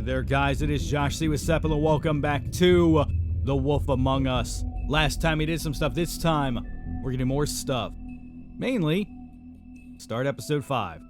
there, guys. It is Josh Siwasepl, and welcome back to The Wolf Among Us. Last time we did some stuff. This time, we're getting more stuff. Mainly, start episode 5.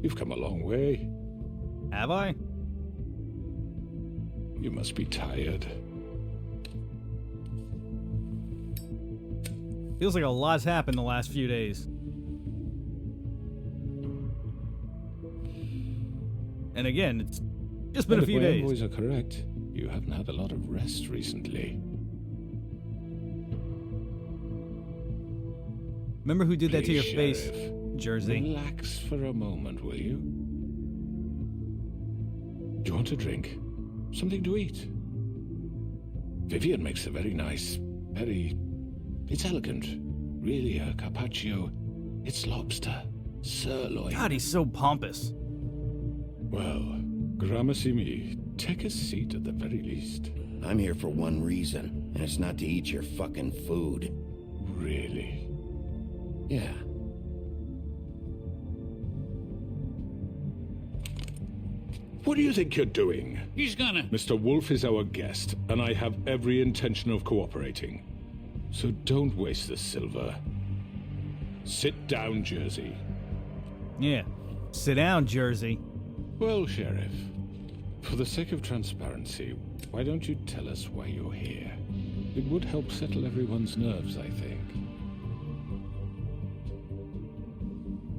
You've come a long way. Have I? You must be tired. Feels like a lot's happened the last few days. And again, it's just been a few days. If my boys are correct, you haven't had a lot of rest recently. Remember who did that to your Please, face, Sheriff, Jersey? relax for a moment, will you? Do you want a drink? Something to eat? Vivian makes a very nice, it's elegant. Really a carpaccio. It's lobster, sirloin. God, he's so pompous. Well, gramercy me. Take a seat at the very least. I'm here for one reason, and it's not to eat your fucking food. Really? Yeah. What do you think you're doing? He's gonna... Mr. Wolf is our guest, and I have every intention of cooperating. So don't waste the silver. Sit down, Jersey. Yeah. Sit down, Jersey. Well, Sheriff, for the sake of transparency, why don't you tell us why you're here? It would help settle everyone's nerves, I think.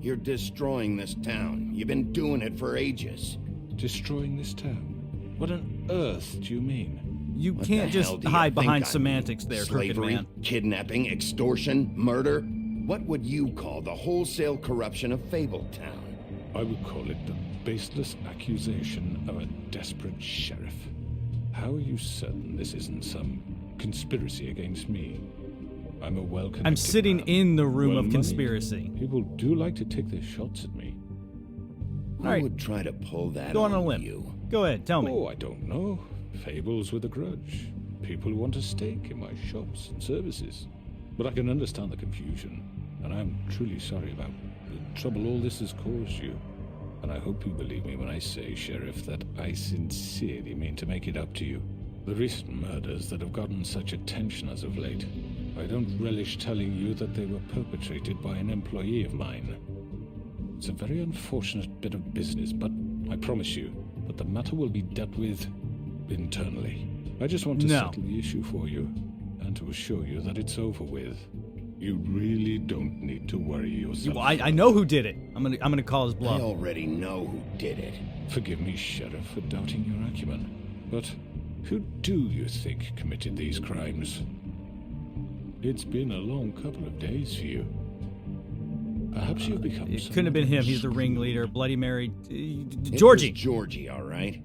You're destroying this town. You've been doing it for ages. Destroying this town? What on earth do you mean? You What can't the just hell do you hide think behind I semantics mean? there, crooked Slavery, man. kidnapping, extortion, murder. What would you call the wholesale corruption of Fabletown? I would call it the baseless accusation of a desperate sheriff. How are you certain this isn't some conspiracy against me? I'm a well-connected I'm sitting man. in the room of Well-moneyed. conspiracy. People do like to take their shots at me. Who All right. would try to pull that Go on a limb. you? Go ahead, tell me. Oh, I don't know. Fables with a grudge. People who want a stake in my shops and services. But I can understand the confusion, and I'm truly sorry about the trouble all this has caused you. And I hope you believe me when I say, Sheriff, that I sincerely mean to make it up to you. The recent murders that have gotten such attention as of late, I don't relish telling you that they were perpetrated by an employee of mine. It's a very unfortunate bit of business, but I promise you that the matter will be dealt with internally. I just want to settle the issue for you, and to assure you that it's over with. You really don't need to worry yourself. Well, I know who did it. I'm gonna call his I bluff. already know who did it. Forgive me, Sheriff, for doubting your acumen, but who do you think committed these crimes? It's been a long couple of days for you. Perhaps you've become... It couldn't have been him. He's the somewhat ringleader. Bloody Mary. It Georgie. was Georgie, all right?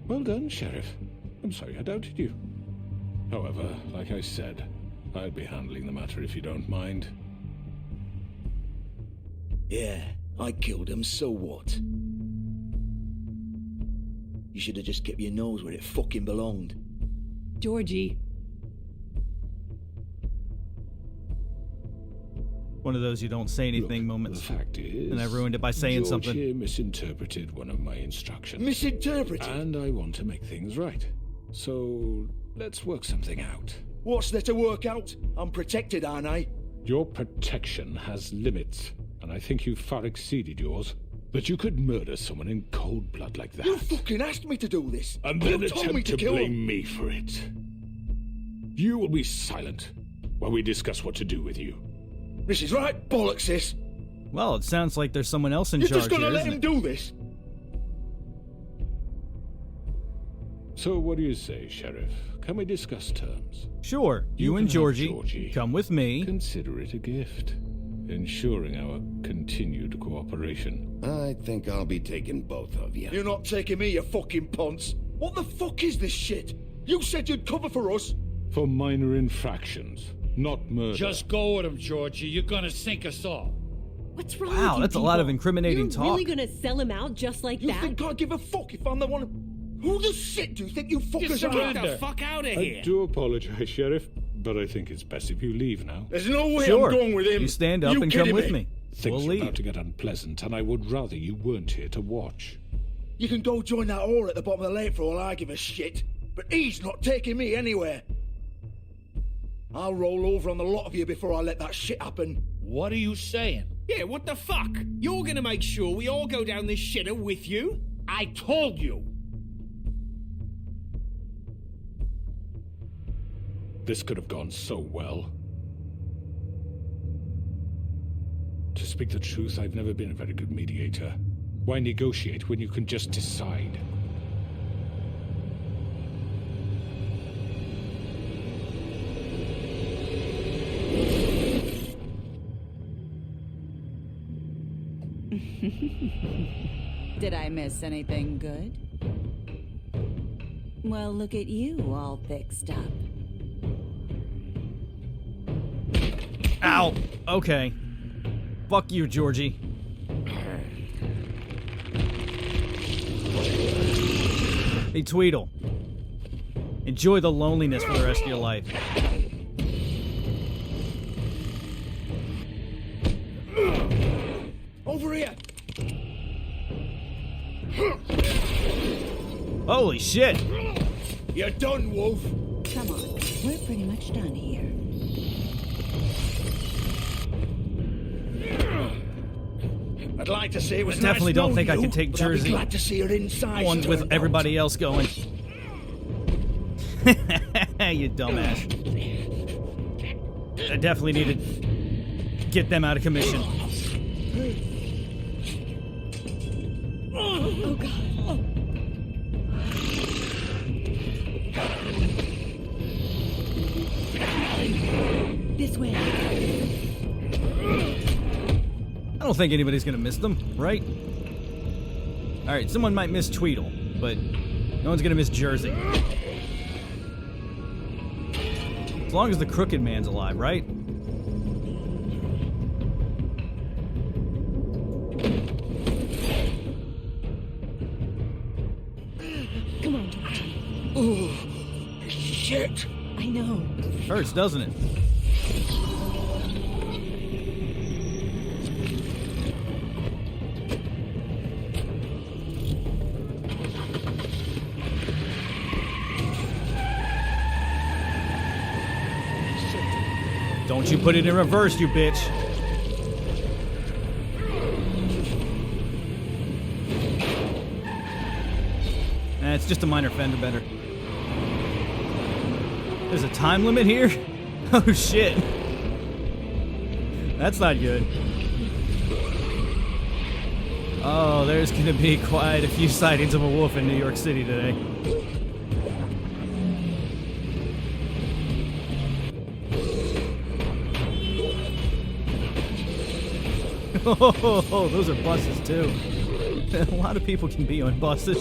Well done, Sheriff. I'm sorry I doubted you. However, like I said, I'll be handling the matter if you don't mind. Yeah, I killed him, so what? You should have just kept your nose where it fucking belonged. Georgie. One of those you don't say anything Look, moments. The fact is... And I ruined it by saying George something. here misinterpreted one of my instructions. Misinterpreted? And I want to make things right. So, let's work something out. What's there to work out? I'm protected, aren't I? Your protection has limits, and I think you've far exceeded yours. But you could murder someone in cold blood like that. You fucking asked me to do this. And then you told me attempt to to kill blame him. me for it. You will be silent while we discuss what to do with you. This is right bollocks, this. Well, it sounds like there's someone else in You're charge just gonna here, let isn't him it? do this? So what do you say, Sheriff? Can we discuss terms? Sure, you can and have Georgie come with me. Consider it a gift, ensuring our continued cooperation. I think I'll be taking both of you. You're not taking me, you fucking ponce. What the fuck is this shit? You said you'd cover for us. For minor infractions, not murder. Just go with him, Georgie. You're gonna sink us all. What's wrong Wow, with you that's a lot of people? incriminating You're talk. really gonna sell him out just like You that? think I give a fuck if I'm the one? Who the shit do you think you fuckers are? surrender. Fuck out of I here. do apologize, Sheriff, but I think it's best if you leave now. There's no way Sure, I'm going with him. you stand up You and come kidding with me. Things We'll are leave. about to get unpleasant, and I would rather you weren't here to watch. You can go join that whore at the bottom of the lake for all I give a shit. But he's not taking me anywhere. I'll roll over on the lot of you before I let that shit happen. What are you saying? Yeah, what the fuck? You're gonna make sure we all go down this shitter with you? I told you. This could have gone so well. To speak the truth, I've never been a very good mediator. Why negotiate when you can just decide? Did I miss anything good? Well, look at you, all fixed up. Ow! Okay. Fuck you, Georgie. Hey, Tweedle. Enjoy the loneliness for the rest of your life. Over here. Holy shit! You're done, Wolf. Come on, we're pretty much done here. I'd like to say it was I definitely nice don't knowing think I you, can take but I'd be Jersey glad to see her inside. One she with turned everybody else going. You dumbass. I definitely need to get them out of commission. Oh god. This way. I don't think anybody's gonna miss them, right? Alright, someone might miss Tweedle, but no one's gonna miss Jersey. As long as the Crooked Man's alive, right? Come on, Georgie. Oh, shit. I know. Hurts, doesn't it? Don't you put it in reverse, you bitch. It's just a minor fender bender. There's a time limit here? Oh shit. That's not good. Oh, there's gonna be quite a few sightings of a wolf in New York City today. Oh, those are buses too. A lot of people can be on buses.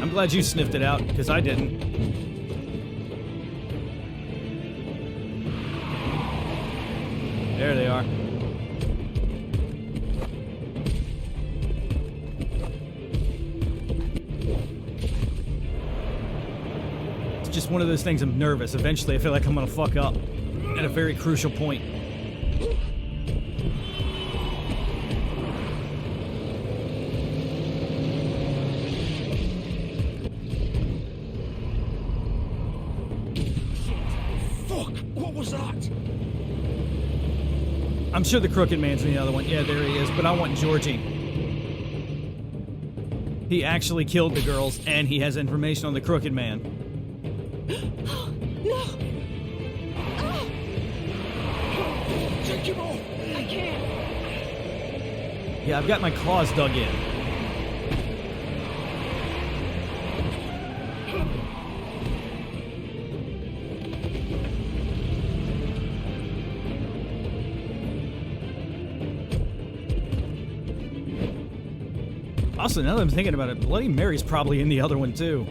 I'm glad you sniffed it out, because I didn't. There they are. It's just one of those things I'm nervous. Eventually I feel like I'm gonna fuck up at a very crucial point. Fuck, what was that? I'm sure the Crooked Man's in the other one. Yeah, there he is, but I want Georgie. He actually killed the girls, and he has information on the Crooked Man. No! Take him off! I can't! Yeah, I've got my claws dug in. Also, now that I'm thinking about it, Bloody Mary's probably in the other one, too.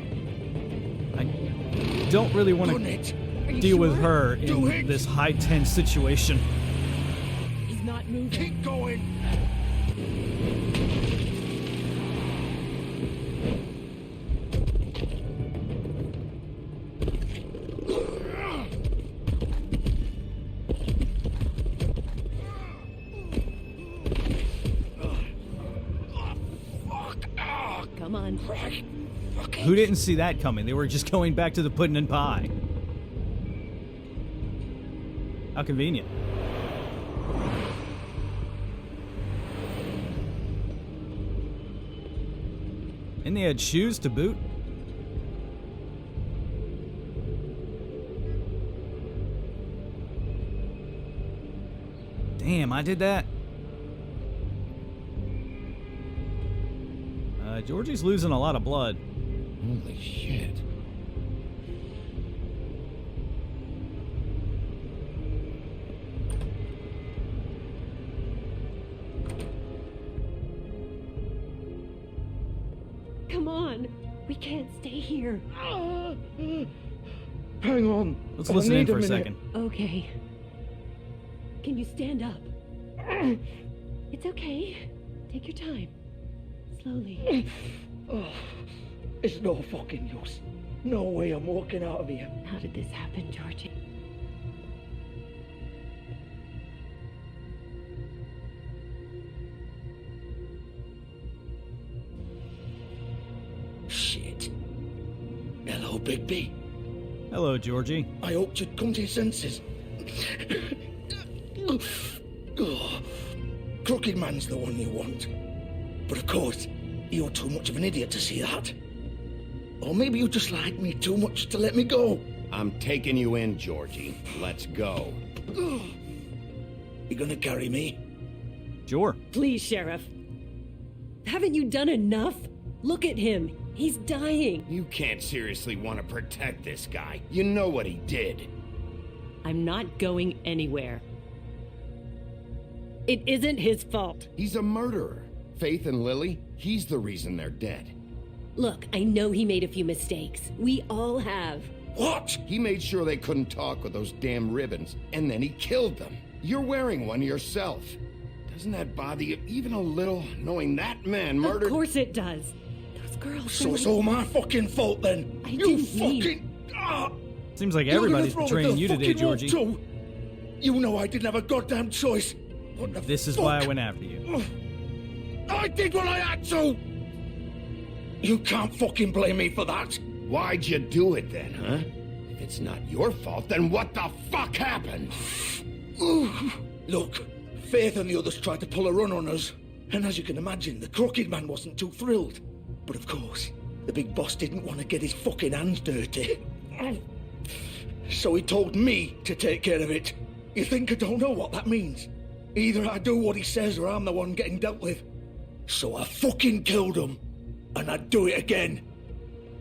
I don't really want Done to it. deal with her Do in it. this high-tense situation. He's not moving. Keep going. Come on. Who didn't see that coming? They were just going back to the pudding and pie. How convenient. And they had shoes to boot. Damn, I did that. Georgie's losing a lot of blood. Holy shit. Come on. We can't stay here. Hang on. Let's I listen in need for a minute. second. Okay. Can you stand up? It's okay. Take your time. Slowly. Oh, it's no fucking use. No way I'm walking out of here. How did this happen, Georgie? Shit. Hello, Bigby. Hello, Georgie. I hoped you'd come to your senses. Oh, Crooked Man's the one you want. But of course, you're too much of an idiot to see that. Or maybe you just like me too much to let me go. I'm taking you in, Georgie. Let's go. You gonna carry me? Sure. Please, Sheriff. Haven't you done enough? Look at him. He's dying. You can't seriously want to protect this guy. You know what he did. I'm not going anywhere. It isn't his fault. He's a murderer. Faith and Lily, he's the reason they're dead. Look, I know he made a few mistakes. We all have. What? He made sure they couldn't talk with those damn ribbons, and then he killed them. You're wearing one yourself. Doesn't that bother you even a little, knowing that man murdered... Of course it does. Those girls... So it's all my fucking fault then? I You didn't mean- fucking... Ah! Seems like You're gonna everybody's throw me betraying the you today, fucking wall Georgie. too? You know I didn't have a goddamn choice. What the This is fuck? why I went after you. I did what I had to! You can't fucking blame me for that. Why'd you do it then, huh? If it's not your fault, then what the fuck happened? Look, Faith and the others tried to pull a run on us. And as you can imagine, the Crooked Man wasn't too thrilled. But of course, the big boss didn't want to get his fucking hands dirty. So he told me to take care of it. You think I don't know what that means? Either I do what he says or I'm the one getting dealt with. So I fucking killed him. And I'd do it again.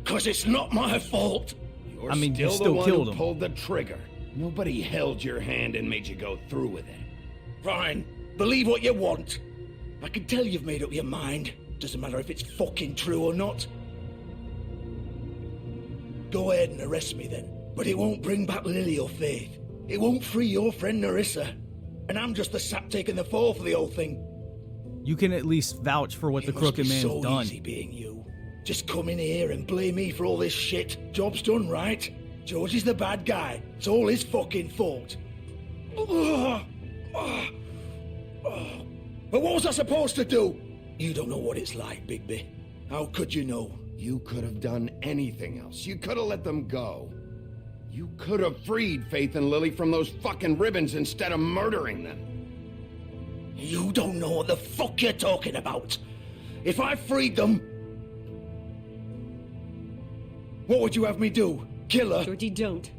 'Cause it's not my fault. You're I mean, you the still one killed who him. pulled the trigger. Nobody held your hand and made you go through with it. Fine. Believe what you want. I can tell you've made up your mind. Doesn't matter if it's fucking true or not. Go ahead and arrest me then. But it won't bring back Lily or Faith. It won't free your friend Narissa. And I'm just the sap taking the fall for the whole thing. You can at least vouch for what the It must Crooked be Man's so done. easy being you. Just come in here and blame me for all this shit. Job's done, right? George is the bad guy. It's all his fucking fault. But what was I supposed to do? You don't know what it's like, Bigby. How could you know? You could have done anything else. You could have let them go. You could have freed Faith and Lily from those fucking ribbons instead of murdering them. You don't know what the fuck you're talking about. If I freed them, What would you have me do? Kill her? Georgie, don't.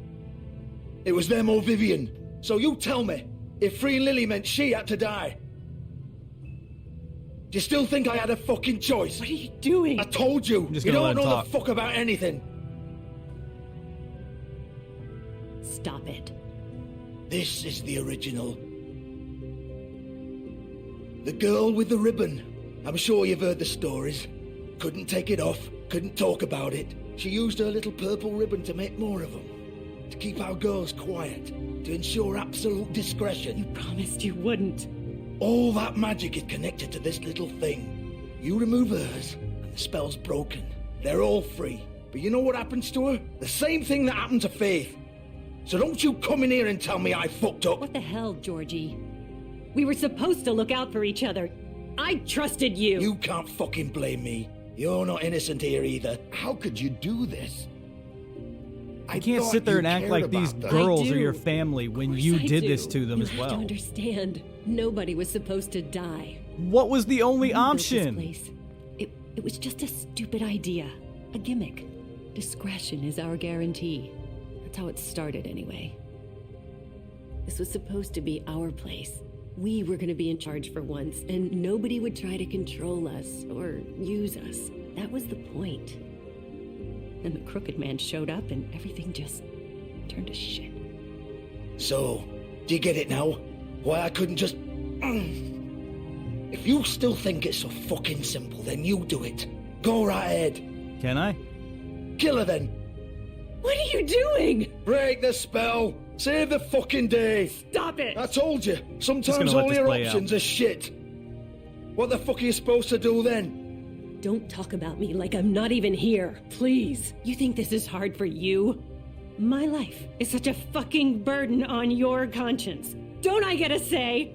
It was them or Vivian. So you tell me, if freeing Lily meant she had to die, do you still think I had a fucking choice? What are you doing? I told you, I'm just you gonna don't let him know talk. the fuck about anything. Stop it. This is the original. The girl with the ribbon. I'm sure you've heard the stories. Couldn't take it off, couldn't talk about it. She used her little purple ribbon to make more of them. To keep our girls quiet. To ensure absolute discretion. You promised you wouldn't. All that magic is connected to this little thing. You remove hers, and the spell's broken. They're all free. But you know what happens to her? The same thing that happened to Faith. So don't you come in here and tell me I fucked up. What the hell, Georgie? We were supposed to look out for each other. I trusted you. You can't fucking blame me. You're not innocent here either. How could you do this? You can't sit there and act like these I girls are do. your family when Of course you I did do. this to them You as have well. to understand, nobody was supposed to die. What was the only You built this option? place. It was just a stupid idea, a gimmick. Discretion is our guarantee. That's how it started, anyway. This was supposed to be our place. We were going to be in charge for once, and nobody would try to control us or use us. That was the point. Then the crooked man showed up, and everything just turned to shit. So, do you get it now? Why I couldn't just... If you still think it's so fucking simple, then you do it. Go right ahead. Can I? Kill her then. What are you doing? Break the spell. Save the fucking day. Stop it! I told you. gonna Sometimes let all this your play options are shit. What the fuck are you supposed to do then? Don't talk about me like I'm not even here, please. You think this is hard for you? My life is such a fucking burden on your conscience. Don't I get a say?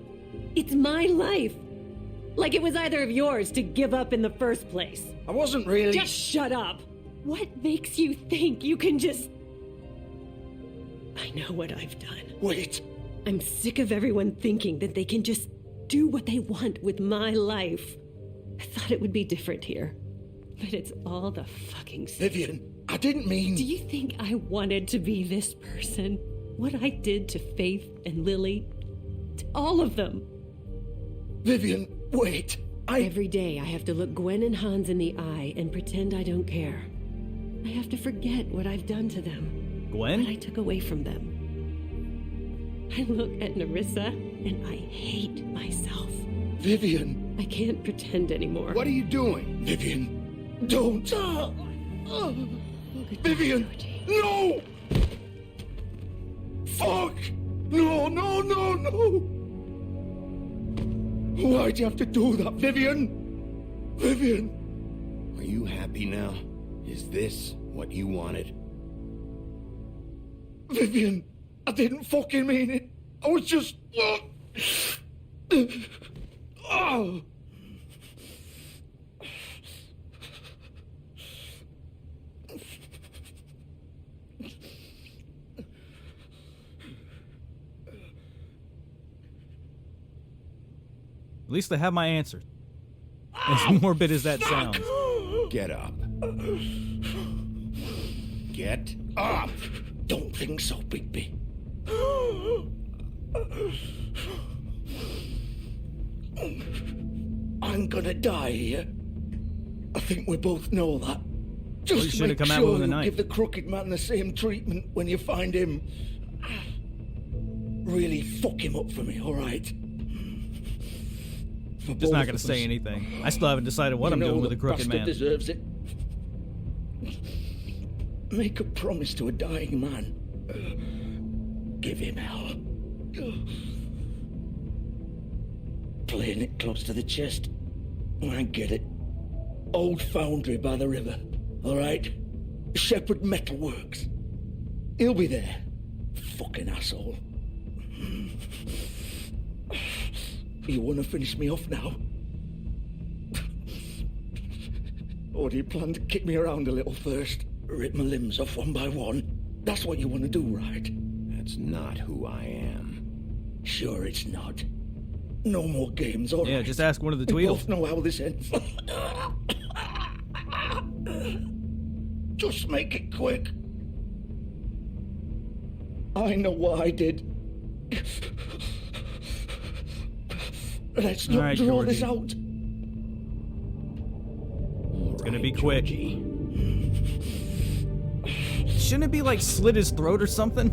It's my life. Like it was either of yours to give up in the first place. I wasn't really... Just shut up. What makes you think you can just... I know what I've done. Wait. I'm sick of everyone thinking that they can just do what they want with my life. I thought it would be different here. But it's all the fucking same. Vivian, I didn't mean... Do you think I wanted to be this person? What I did to Faith and Lily? To all of them. Vivian, wait. Every day I have to look Gwen and Hans in the eye and pretend I don't care. I have to forget what I've done to them. What I Gwen? took away from them. I look at Nerissa and I hate myself. Vivian. I can't pretend anymore. What are you doing? Vivian, don't. Goodbye, Vivian, Georgie. no! Fuck! No, no, no, no! Why'd you have to do that, Vivian? Vivian! Are you happy now? Is this what you wanted? Vivian, I didn't fucking mean it. I was just... Oh. At least I have my answers. As morbid as that sounds. Get up. Get up! Don't think so, Bigby. I'm gonna die here. I think we both know that. Well, you Just should've make come out sure with a you knife. give the crooked man the same treatment when you find him. Really fuck him up for me, all right? Just not gonna say anything. I still haven't decided what I'm doing with the crooked man. Deserves it. Make a promise to a dying man. Give him hell. Playing it close to the chest. I get it. Old foundry by the river. All right? Shepherd Metalworks. He'll be there. Fucking asshole. You want to finish me off now? Or do you plan to kick me around a little first? Rip my limbs off one by one? That's what you want to do, right? That's not who I am. Sure it's not. No more games, all right? Yeah, just ask one of the We Tweedles. both know how this ends. Just make it quick. I know what I did. Let's All not right, draw this Georgie. out. It's gonna be quick. Shouldn't it be like slit his throat or something?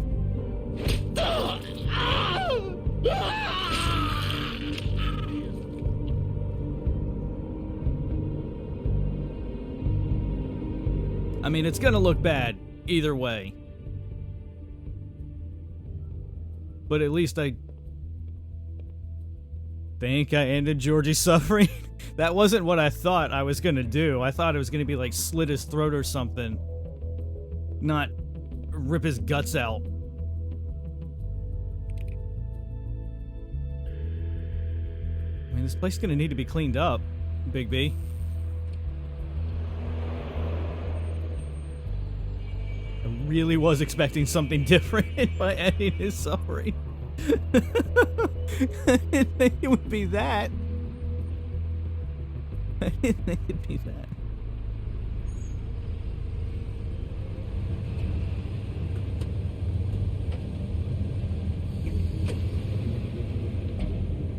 I mean, it's gonna look bad either way. But at least I think I ended Georgie's suffering. That wasn't what I thought I was gonna do. I thought it was gonna be like slit his throat or something. Not rip his guts out. I mean, this place is gonna need to be cleaned up, Big B. I really was expecting something different by ending his suffering. I didn't think it would be that. I didn't think it'd be that.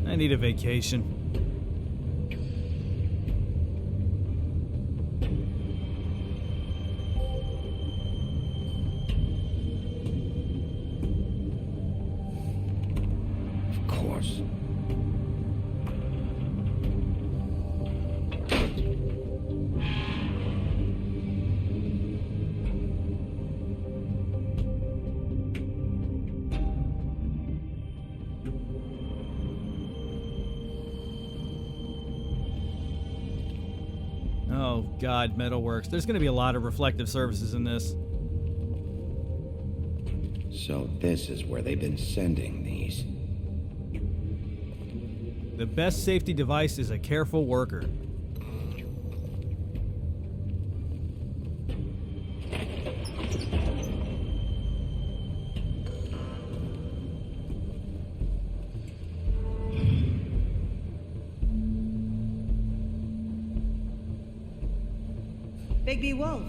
I need a vacation. Of course. Oh, God, Metalworks. There's going to be a lot of reflective surfaces in this. So this is where they've been sending these. The best safety device is a careful worker. Big B Wolf.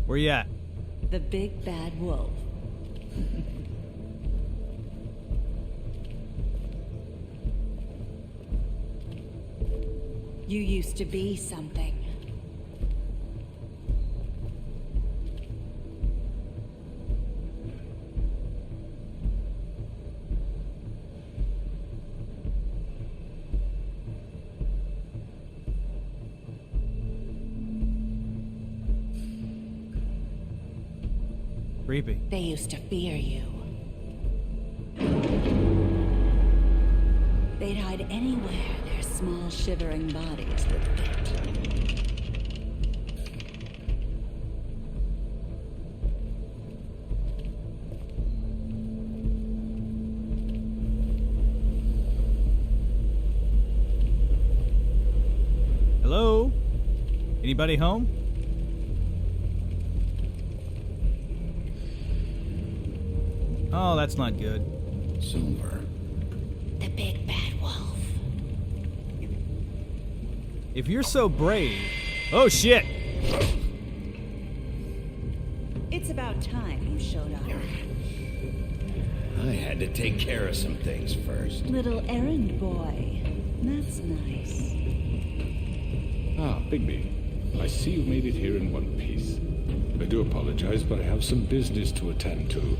Where you at? The big bad wolf. You used to be something. Creepy. They used to fear you. They'd hide anywhere their small shivering bodies would fit. Hello? Anybody home? Oh, that's not good. Silver. The big bad wolf. If you're so brave... Oh, shit! It's about time you showed up. I had to take care of some things first. Little errand boy. That's nice. Ah, Bigby. I see you made it here in one piece. I do apologize, but I have some business to attend to.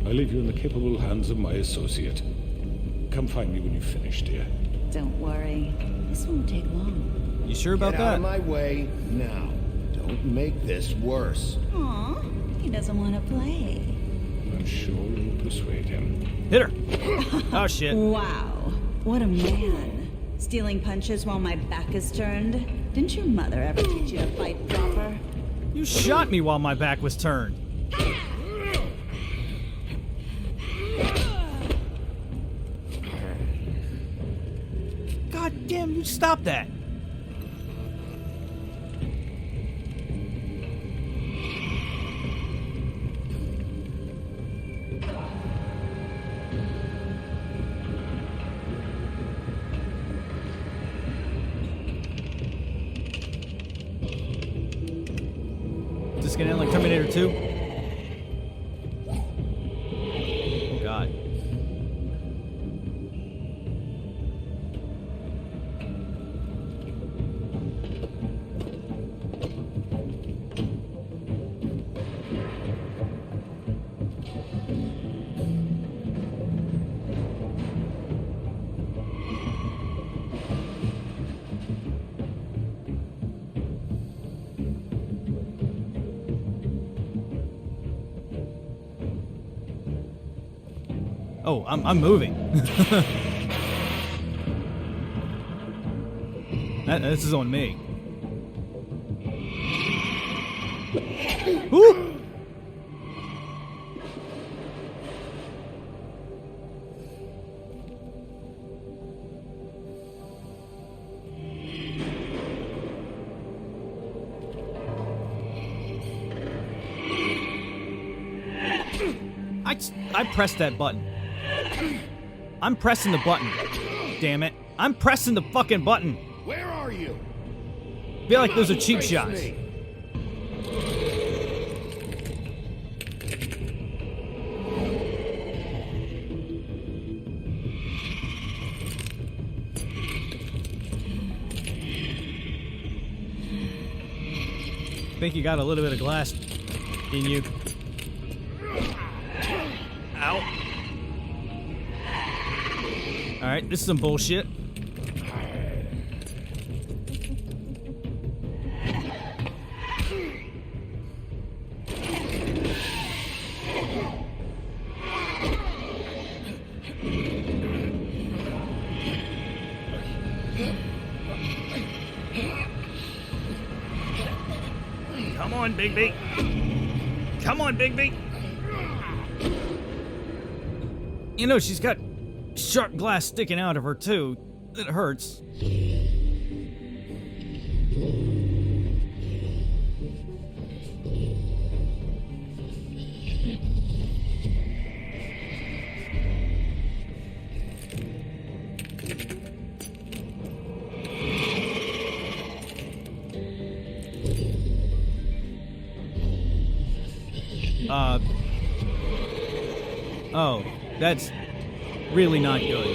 I leave you in the capable hands of my associate. Come find me when you've finished here. Don't worry. This won't take long. You sure about Get out that? of my way now. Don't make this worse. Aw, he doesn't want to play. I'm sure you'll persuade him. Hit her! Oh, shit. Wow, what a man. Stealing punches while my back is turned? Didn't your mother ever teach you to fight proper? You shot me while my back was turned. God damn, you stop that. this gonna end like Terminator 2? Oh god. Oh, I'm moving. This is on me. Woo! I pressed that button. I'm pressing the button. Damn it. I'm pressing the fucking button. Where are you? Feel like those are cheap Face shots. me. Think you got a little bit of glass in you. Ow. Alright, this is some bullshit. Come on, Bigby. Come on, Bigby. You know, she's got sharp glass sticking out of her, too. It hurts. Oh, that's really not good.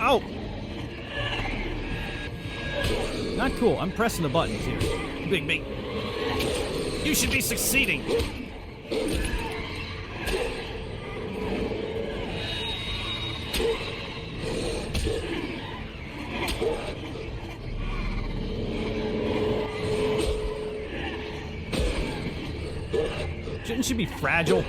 Oh! Not cool. I'm pressing the buttons here. Bigby. You should be succeeding. Shouldn't she be fragile?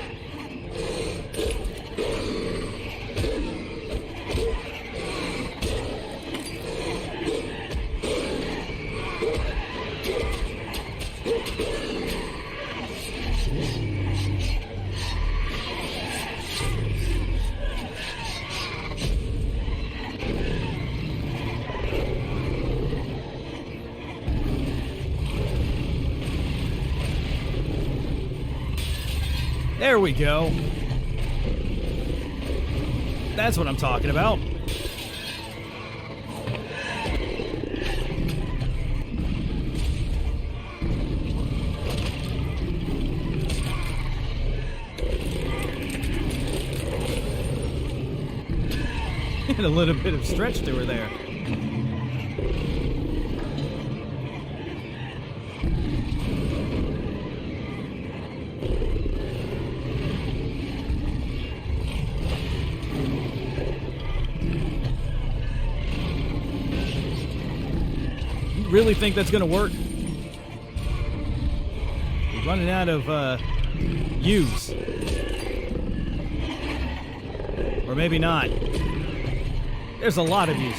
There we go. That's what I'm talking about. And a little bit of stretch to her there. Really think that's gonna work? We're running out of U's. Or maybe not. There's a lot of U's.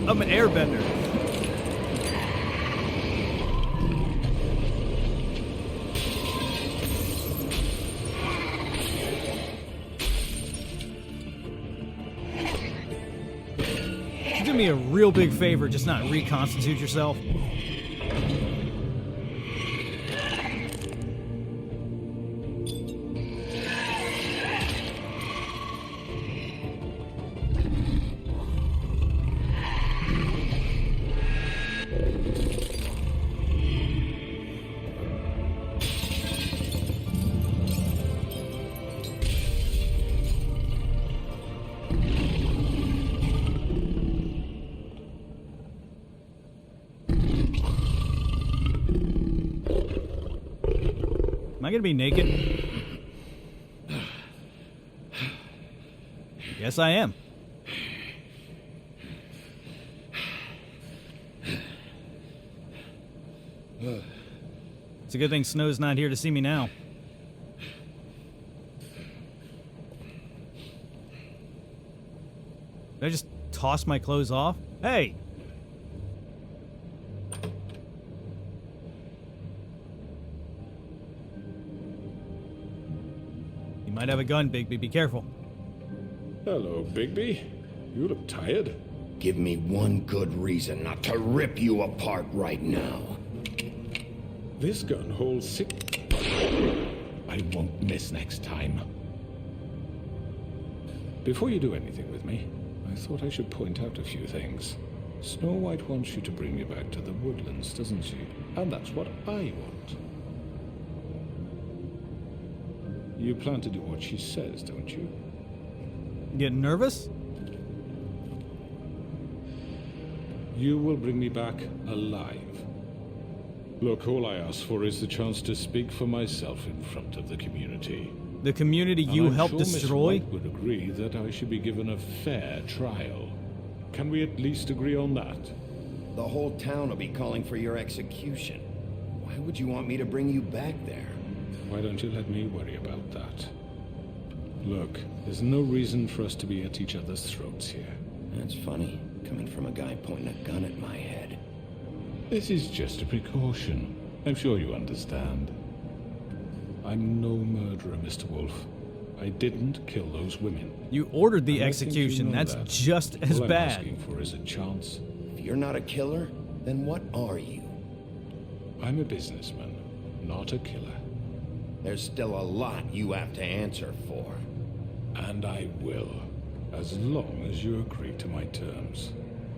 I'm an airbender. me a real big favor, just not reconstitute yourself? Am I gonna be naked? Yes, I am. It's a good thing Snow's not here to see me now. Did I just toss my clothes off? Hey! You might have a gun, Bigby. Be careful. Hello, Bigby. You look tired. Give me one good reason not to rip you apart right now. This gun holds six. I won't miss next time. Before you do anything with me, I thought I should point out a few things. Snow White wants you to bring me back to the woodlands, doesn't she? And that's what I want. You plan to do what she says, don't you? Getting nervous? You will bring me back alive. Look, all I ask for is the chance to speak for myself in front of the community. The community you And I'm helped sure Miss destroy? White would agree that I should be given a fair trial. Can we at least agree on that? The whole town will be calling for your execution. Why would you want me to bring you back there? Why don't you let me worry about that? Look, there's no reason for us to be at each other's throats here. That's funny, coming from a guy pointing a gun at my head. This is just a precaution. I'm sure you understand. I'm no murderer, Mr. Wolf. I didn't kill those women. You ordered the And I think you execution. know That's that. just as All I'm bad. asking for is a chance. If you're not a killer, then what are you? I'm a businessman, not a killer. There's still a lot you have to answer for. And I will, as long as you agree to my terms.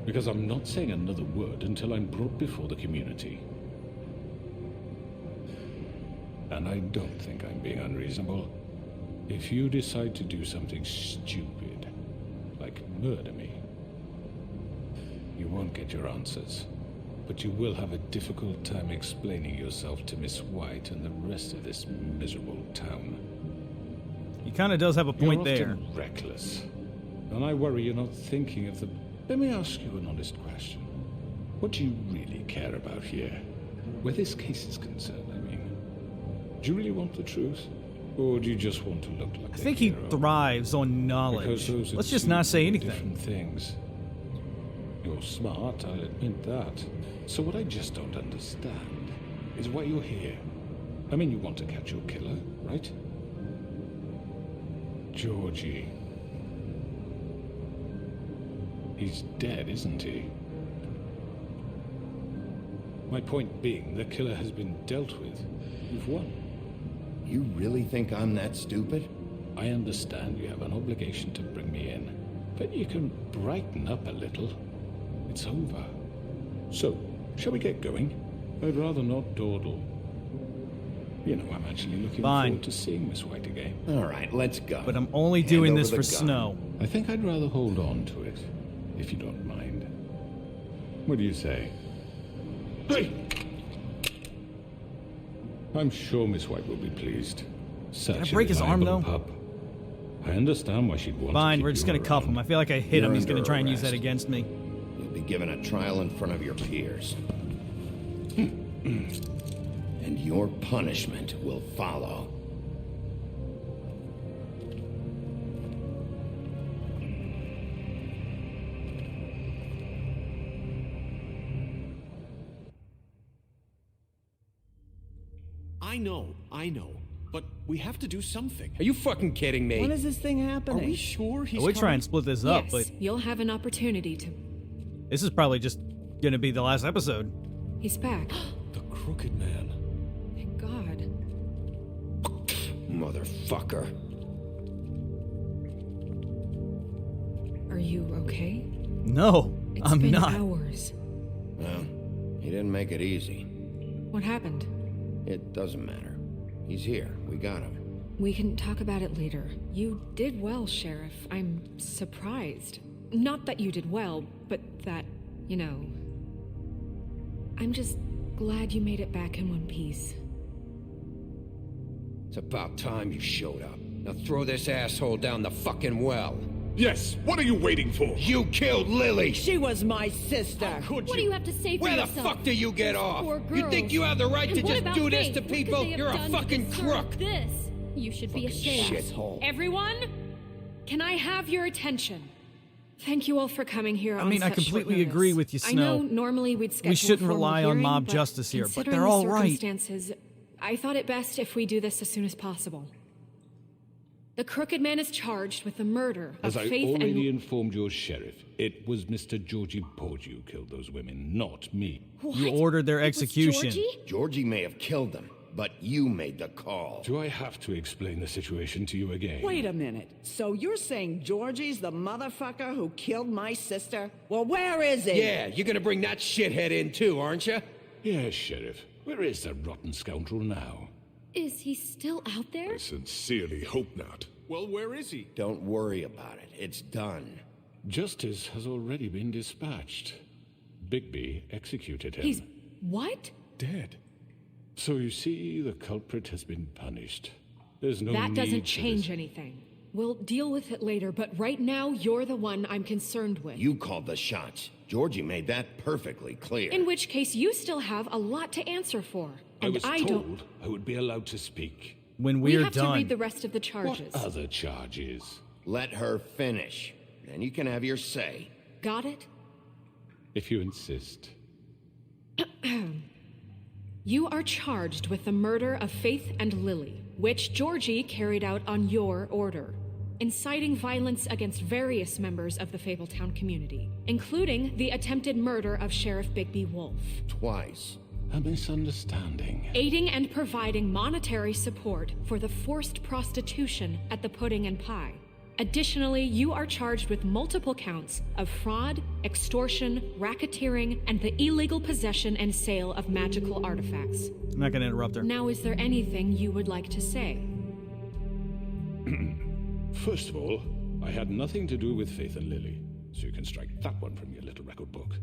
Because I'm not saying another word until I'm brought before the community. And I don't think I'm being unreasonable. If you decide to do something stupid, like murder me, you won't get your answers. But you will have a difficult time explaining yourself to Miss White and the rest of this miserable town. He kind of does have a point You're there. often reckless. And I worry you're not thinking of the... Let me ask you an honest question. What do you really care about here? Where this case is concerned, I mean. Do you really want the truth? Or do you just want to look like I think he hero? thrives on Because knowledge. those are Let's just two not say very anything. different things. You're smart, I'll admit that. So what I just don't understand is why you're here. I mean, you want to catch your killer, right? Georgie. He's dead, isn't he? My point being, the killer has been dealt with. You've won. You really think I'm that stupid? I understand you have an obligation to bring me in, but you can brighten up a little. It's over. So, shall we get going? I'd rather not dawdle. You know, I'm actually looking Fine. forward to seeing Miss White again. All right, let's go. But I'm only Hand doing over this the for gun. Snow. I think I'd rather hold on to it, if you don't mind. What do you say? Hey! I'm sure Miss White will be pleased. Such I break a his arm, reliable though? pup. I understand why she'd want to Fine, keep we're just you gonna cuff him. I around. feel like I hit him. You're He's gonna under try and use that arrest. against me. You'll be given a trial in front of your peers. And your punishment will follow. I know. But we have to do something. Are you fucking kidding me? When is this thing happening? Are we sure he's We'll try and split this up, Yes, but you'll have an opportunity to This is probably just gonna be the last episode. He's back. The Crooked Man. Thank God. Motherfucker. Are you okay? No, It's I'm been not. hours. Well, he didn't make it easy. What happened? It doesn't matter. He's here. We got him. We can talk about it later. You did well, Sheriff. I'm surprised. Not that you did well, but that, you know... I'm just glad you made it back in one piece. It's about time you showed up. Now throw this asshole down the fucking well. Yes, what are you waiting for? You killed Lily! She was my sister. Could What do you have to say for Where the yourself? fuck do you get Those off? poor You think girls. you have the right And to what just about do this Faith? to What could people? they have You're a done to fucking deserve crook! This. You should be ashamed. Shithole. Everyone, can I have your attention? Thank you all for coming here. I mean, I completely agree with you, I know Snow. normally we'd schedule We shouldn't a formal rely on hearing, mob but justice here, but considering they're the all right. circumstances, I thought it best if we do this as soon as possible. The Crooked Man is charged with the murder As of I Faith already and... informed your sheriff, it was Mr. Georgie Porgy who killed those women, not me. You ordered their It was execution. Georgie? Georgie may have killed them, but you made the call. Do I have to explain the situation to you again? Wait a minute. So you're saying Georgie's the motherfucker who killed my sister? Well, where is he? Yeah, you're gonna bring that shithead in too, aren't you? Yes, Sheriff. Where is the rotten scoundrel now? Is he still out there? I sincerely hope not. Well, where is he? Don't worry about it. It's done. Justice has already been dispatched. Bigby executed him. He's... what? Dead. So you see, the culprit has been punished. There's no That need doesn't for change this. anything. We'll deal with it later, but right now, you're the one I'm concerned with. You called the shots. Georgie made that perfectly clear. In which case, you still have a lot to answer for. I And was I don't... told I would be allowed to speak. When We we're have to done. read the rest of the charges. What other charges? Let her finish. Then you can have your say. Got it? If you insist. You are charged with the murder of Faith and Lily, which Georgie carried out on your order, inciting violence against various members of the Fabletown community, including the attempted murder of Sheriff Bigby Wolf, Twice. A misunderstanding. aiding and providing monetary support for the forced prostitution at the Pudding and Pie. Additionally, you are charged with multiple counts of fraud, extortion, racketeering, and the illegal possession and sale of magical artifacts. I'm not gonna interrupt her. Now, is there anything you would like to say? First of all, I had nothing to do with Faith and Lily, so you can strike that one from your little record book.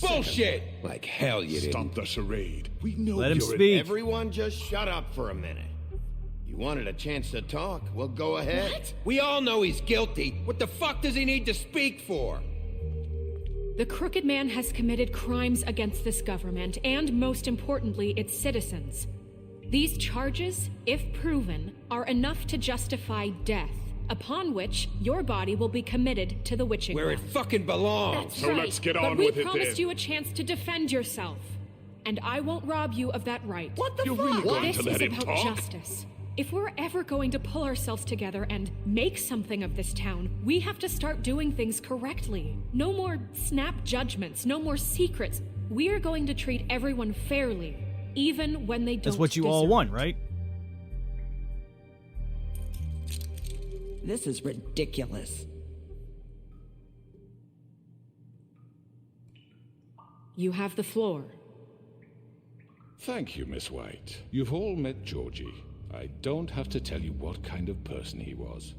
Bullshit! Like hell you didn't. Stop the charade. We know Let him you're speak. Everyone just shut up for a minute. You wanted a chance to talk? Well, go ahead. What? We all know he's guilty. What the fuck does he need to speak for? The Crooked Man has committed crimes against this government and, most importantly, its citizens. These charges, if proven, are enough to justify death, upon which your body will be committed to the witching Where it well. fucking belongs. That's So right. let's get but on we with it promised then. you a chance to defend yourself, and I won't rob you of that right. What the You're fuck? really going This to let is him about talk? justice. If we're ever going to pull ourselves together and make something of this town, we have to start doing things correctly. No more snap judgments, no more secrets. We are going to treat everyone fairly, even when they don't That's what you all deserve want, it. right? This is ridiculous. You have the floor. Thank you, Miss White. You've all met Georgie. I don't have to tell you what kind of person he was.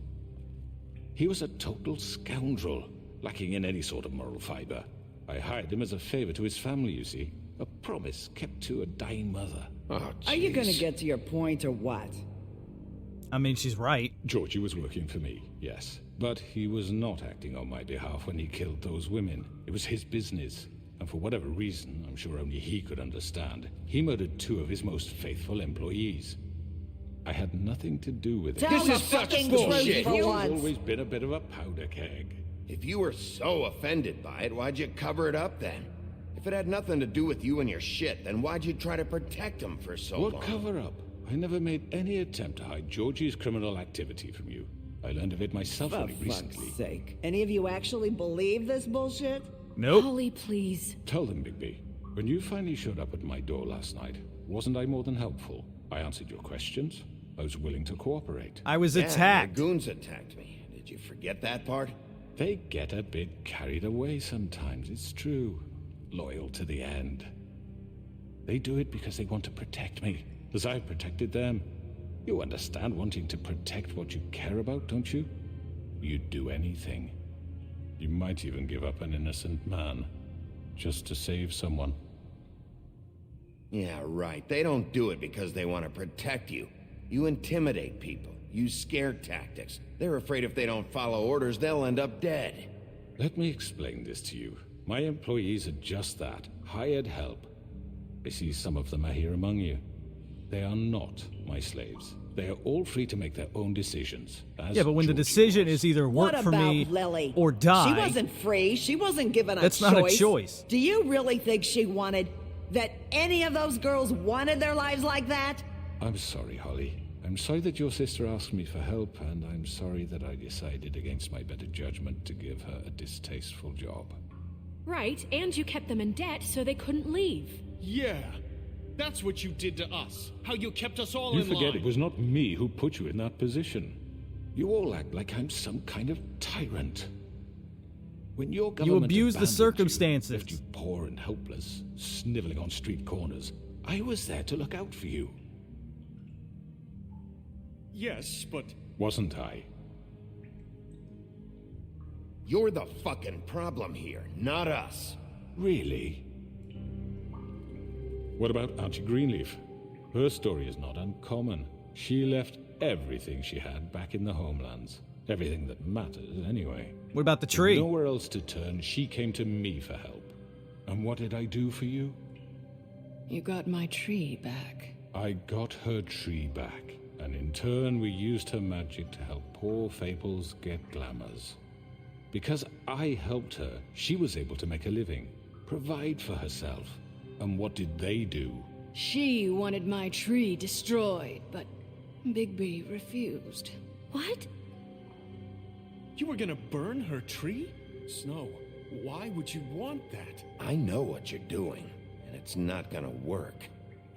He was a total scoundrel, lacking in any sort of moral fiber. I hired him as a favor to his family, you see. A promise kept to a dying mother. Oh, Are you gonna jeez. get to your point or what? I mean, she's right. Georgie was working for me, yes. But he was not acting on my behalf when he killed those women. It was his business. And for whatever reason, I'm sure only he could understand, he murdered 2 of his most faithful employees. I had nothing to do with it. Tell This the is such fucking bullshit. truth for He's once. always been a bit of a powder keg. If you were so offended by it, why'd you cover it up then? If it had nothing to do with you and your shit, then why'd you try to protect him for so long? What cover up? I never made any attempt to hide Georgie's criminal activity from you. I learned of it myself For only fuck's recently. sake. Any of you actually believe this bullshit? Nope. Holly, please. Tell them, Bigby. When you finally showed up at my door last night, wasn't I more than helpful? I answered your questions. I was willing to cooperate. I was Yeah, attacked. the goons attacked me. Did you forget that part? They get a bit carried away sometimes, it's true. Loyal to the end. They do it because they want to protect me, as I've protected them. You understand wanting to protect what you care about, don't you? You'd do anything. You might even give up an innocent man, just to save someone. Yeah, right. They don't do it because they want to protect you. You intimidate people, use scare tactics. They're afraid if they don't follow orders, they'll end up dead. Let me explain this to you. My employees are just that, hired help. I see some of them are here among you. They are not my slaves. They are all free to make their own decisions. Yeah, but when the decision is either work What for about me Lily? or die, She wasn't free. She wasn't given a choice. That's not a choice. Do you really think she wanted that any of those girls wanted their lives like that? I'm sorry, Holly. I'm sorry that your sister asked me for help, and I'm sorry that I decided against my better judgment to give her a distasteful job. Right, and you kept them in debt so they couldn't leave. Yeah. That's what you did to us. How you kept us all You in forget line. it was not me who put you in that position. You all act like I'm some kind of tyrant. When your government abused the abandoned circumstances. you, left you poor and helpless, sniveling on street corners, I was there to look out for you. Yes, but... Wasn't I? You're the fucking problem here, not us. Really? What about Auntie Greenleaf? Her story is not uncommon. She left everything she had back in the homelands. Everything that matters, anyway. What about the With tree? nowhere else to turn, she came to me for help. And what did I do for you? You got my tree back. I got her tree back, and in turn we used her magic to help poor Fables get glamours. Because I helped her, she was able to make a living, provide for herself. And what did they do? She wanted my tree destroyed, but Bigby refused. What? You were gonna burn her tree? Snow, why would you want that? I know what you're doing, and it's not gonna work.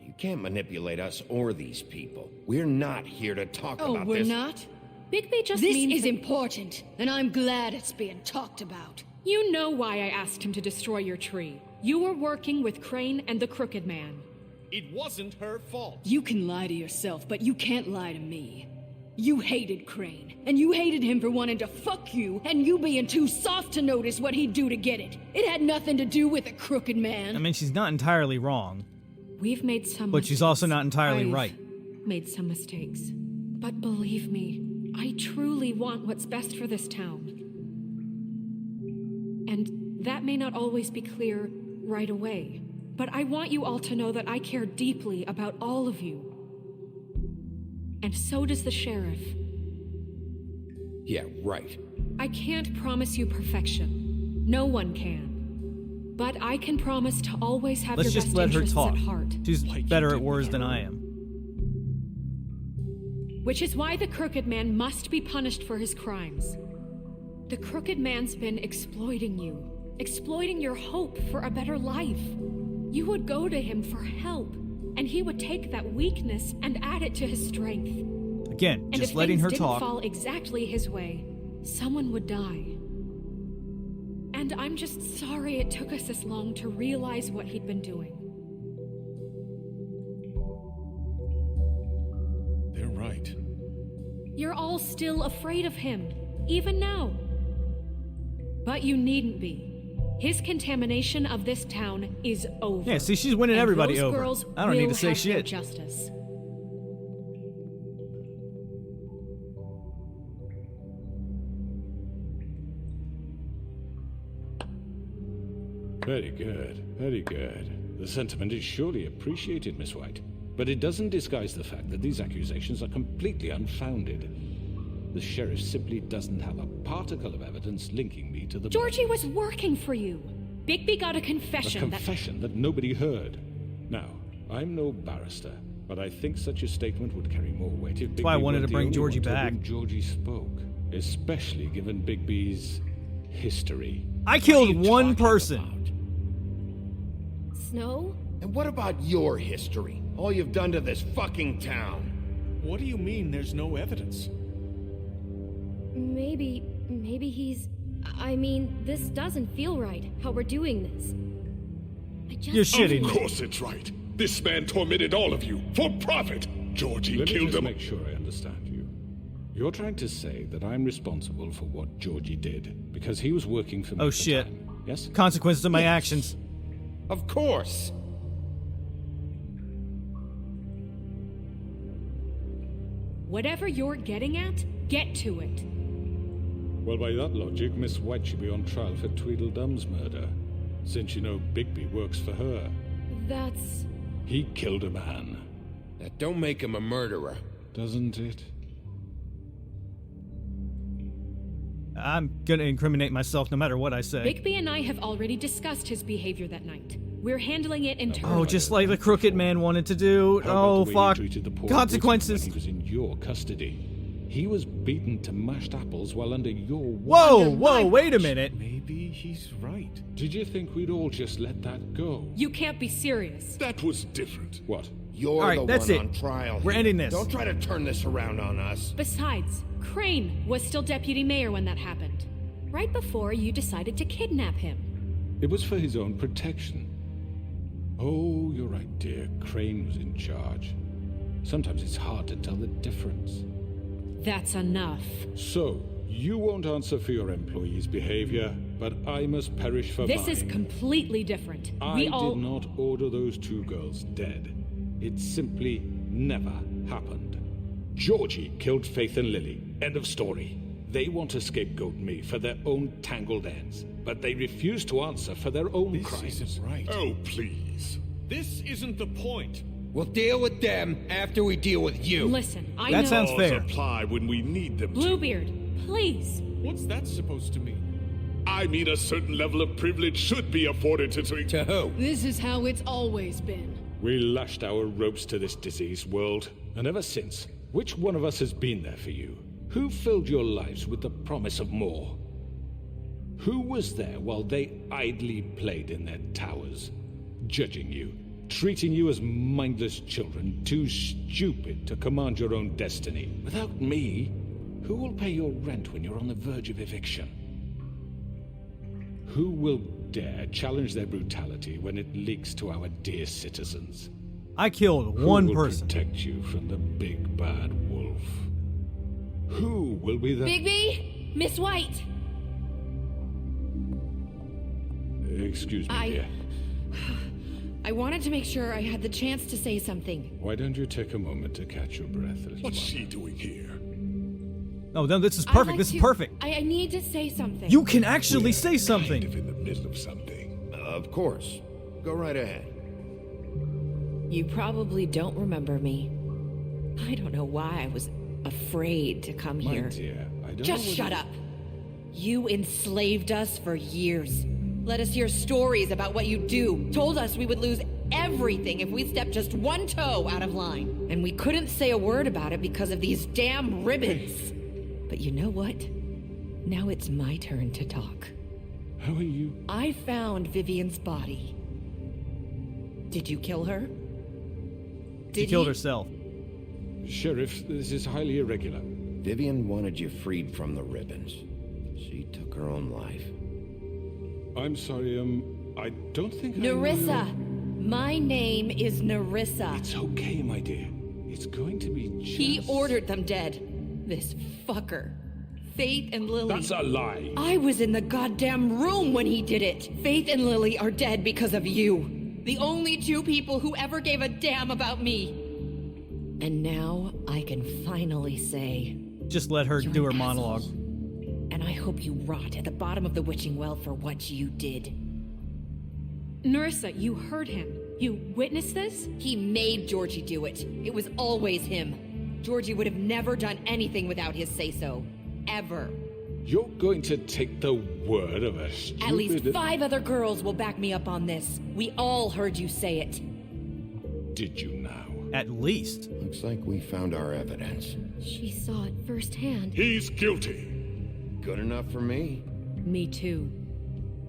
You can't manipulate us or these people. We're not here to talk Oh, about we're this. not? Bigby just This means is that- important, and I'm glad it's being talked about. You know why I asked him to destroy your tree. You were working with Crane and the Crooked Man. It wasn't her fault. You can lie to yourself, but you can't lie to me. You hated Crane, and you hated him for wanting to fuck you, and you being too soft to notice what he'd do to get it. It had nothing to do with a Crooked Man. I mean, she's not entirely wrong, We've made some but mistakes. she's also not entirely I've right. made some mistakes. But believe me, I truly want what's best for this town. And that may not always be clear right away. But I want you all to know that I care deeply about all of you. And so does the sheriff. Yeah, right. I can't promise you perfection. No one can. But I can promise to always have Let's your just best let her interests talk. at heart. She's Like better you at did words with than her. I am. Which is why the Crooked Man must be punished for his crimes. The Crooked Man's been exploiting you. Exploiting your hope for a better life. You would go to him for help, and he would take that weakness and add it to his strength. Again, And just if letting things her didn't talk. fall exactly his way, someone would die. And I'm just sorry it took us this long to realize what he'd been doing. They're right. You're all still afraid of him, even now. But you needn't be. His contamination of this town is over. Yeah, see, she's winning And everybody those over. girls I don't need will to say have their shit. justice. Very good, very good. The sentiment is surely appreciated, Miss White. But it doesn't disguise the fact that these accusations are completely unfounded. The sheriff simply doesn't have a particle of evidence linking me to the Georgie was working for you. Bigby got a confession. A confession that nobody heard. Now, I'm no barrister, but I think such a statement would carry more weight if Bigby why I wanted weren't to the bring only Georgie one to back. whom Georgie spoke, especially given Bigby's history. I What are killed you one talking person. about? Snow? And what about your history? All you've done to this fucking town? What do you mean there's no evidence? Maybe he's... I mean, this doesn't feel right, how we're doing this. You're shitting Of me. course it's right. This man tormented all of you for profit. Georgie Let me killed just him. make sure I understand you. You're trying to say that I'm responsible for what Georgie did because he was working for me Oh at the shit. time, yes? Consequences of my actions. Of course. Whatever you're getting at, get to it. Well, by that logic, Miss White should be on trial for Tweedledum's murder, since you know Bigby works for her. That's... He killed a man, That don't make him a murderer. doesn't it? I'm gonna incriminate myself no matter what I say. Bigby and I have already discussed his behavior that night. We're handling it internally. Oh, just like the crooked man wanted to do. How about Oh, the way fuck. you treated the poor Consequences. When he was in your custody. He was beaten to mashed apples while under your Whoa, whoa, wait a minute. Maybe he's right. Did you think we'd all just let that go? You can't be serious. That was different. What? You're All right, the that's one it. on trial. We're here. ending this. Don't try to turn this around on us. Besides, Crane was still deputy mayor when that happened. Right before you decided to kidnap him. It was for his own protection. Oh, you're right, dear. Crane was in charge. Sometimes it's hard to tell the difference. That's enough. So, you won't answer for your employees' behavior, but I must perish for This mine. is completely different. I We all... did not order those two girls dead. It simply never happened. Georgie killed Faith and Lily. End of story. They want to scapegoat me for their own tangled ends, but they refuse to answer for their own This crimes. isn't right. Oh, please. This isn't the point. We'll deal with them after we deal with you. Listen, I That know... sounds Laws fair. apply when we need them to. Bluebeard, please. What's that supposed to mean? I mean, a certain level of privilege should be afforded to... To who? This is how it's always been. We lashed our ropes to this diseased world, and ever since, which one of us has been there for you? Who filled your lives with the promise of more? Who was there while they idly played in their towers, judging you, treating you as mindless children, too stupid to command your own destiny? Without me, who will pay your rent when you're on the verge of eviction? Who will dare challenge their brutality when it leaks to our dear citizens? I killed Who one will person. protect you from the big bad wolf? Who will be the... Bigby! Miss White! Excuse me, dear. I wanted to make sure I had the chance to say something. Why don't you take a moment to catch your breath, little What's one? she doing here? Oh, no, this is I'd perfect. like This is to- perfect. I need to say something. You can actually We're say Kind something. of in the middle of something. Of course. Go right ahead. You probably don't remember me. I don't know why I was afraid to come My here. dear, I don't Just know shut whether- up. You enslaved us for years. Let us hear stories about what you do. Told us we would lose everything if we stepped just one toe out of line. And we couldn't say a word about it because of these damn ribbons. But you know what? Now it's my turn to talk. How are you? I found Vivian's body. Did you kill her? She killed herself. Sheriff, this is highly irregular. Vivian wanted you freed from the ribbons. She took her own life. I'm sorry, I don't think Nerissa! My name is Nerissa. It's okay, my dear. It's going to be just... He ordered them dead. This fucker. Faith and Lily. That's a lie. I was in the goddamn room when he did it. Faith and Lily are dead because of you. The only two people who ever gave a damn about me. And now I can finally say... Just let her You're do her an monologue. asshole. And I hope you rot at the bottom of the witching well for what you did. Nerissa, you heard him. You witnessed this? He made Georgie do it. It was always him. Georgie would have never done anything without his say-so. Ever. You're going to take the word of a stupid... At least 5 other girls will back me up on this. We all heard you say it. Did you now? At least. Looks like we found our evidence. She saw it firsthand. He's guilty. Good enough for me. Me too.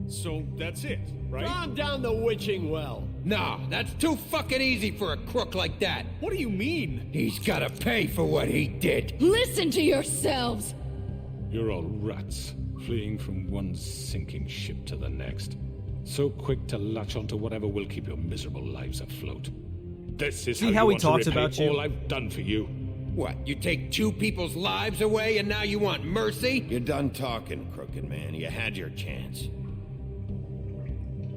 So that's it, right? Calm down the witching well. No, that's too fucking easy for a crook like that. What do you mean? He's gotta pay for what he did. Listen to yourselves! You're all rats, fleeing from one sinking ship to the next. So quick to latch onto whatever will keep your miserable lives afloat. This is See how how you he want to talks repay about you? all I've done for you. What, you take two people's lives away and now you want mercy? You're done talking, Crooked Man. You had your chance.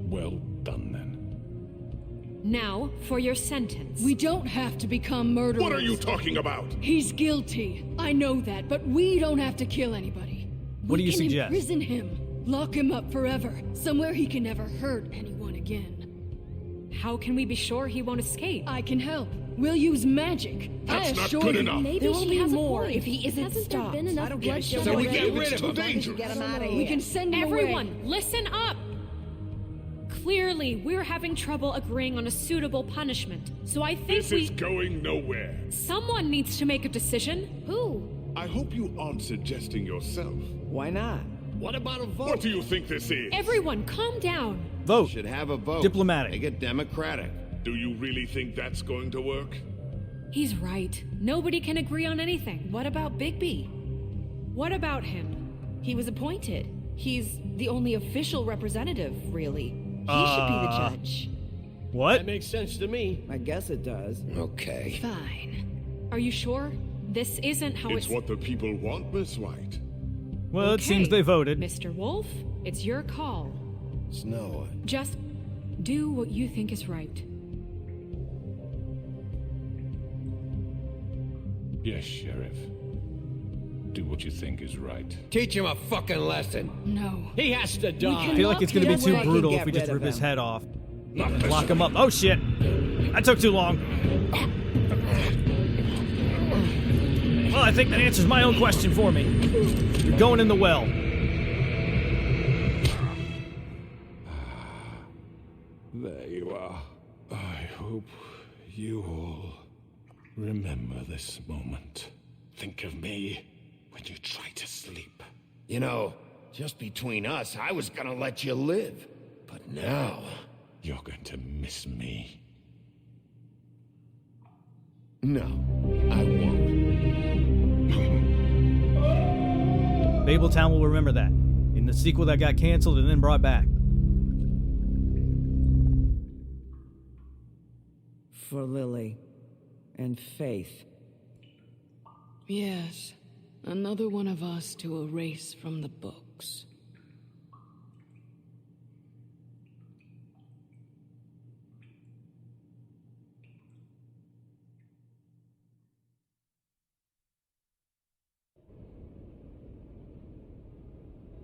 Well done, then. Now, for your sentence. We don't have to become murderers. What are you talking about? He's guilty. I know that, but we don't have to kill anybody. What do you We can suggest? imprison him. Lock him up forever. Somewhere he can never hurt anyone again. How can we be sure he won't escape? I can help. We'll use magic. That's I not assure good you. enough. Maybe There will she be has more a point if he isn't Hasn't stopped. there been enough I don't get it. bloodshed So we already? get rid of him. Dangerous. Get him out of here. We can send him Everyone, away. listen up! Clearly, we're having trouble agreeing on a suitable punishment. So I think This is going nowhere. someone needs to make a decision. Who? I hope you aren't suggesting yourself. Why not? What about a vote? What do you think this is? Everyone, calm down. Vote. Should have a vote. Diplomatic. Make it democratic. Do you really think that's going to work? He's right. Nobody can agree on anything. What about Bigby? What about him? He was appointed. He's the only official representative, really. He should be the judge. What? That makes sense to me. I guess it does. Okay. Fine. Are you sure? This isn't how It's what the people want, Miss White. Well, it seems Okay, they voted. Mr. Wolf, it's your call. Snow. Just do what you think is right. Yes, Sheriff. Do what you think is right. Teach him a fucking lesson. No. He has to die. I feel like it's going to be Just too let him brutal get if we just rid of rip his him. head off. Not this Lock him up. Oh, shit. That took too long. Well, I think that answers my own question for me. You're going in the well. There you are. I hope you all remember this moment. Think of me when you try to sleep. You know, just between us, I was gonna let you live. But now... You're going to miss me. No, I won't. Babeltown will remember that. In the sequel that got canceled and then brought back. For Lily. And Faith. Yes. Another one of us to erase from the books.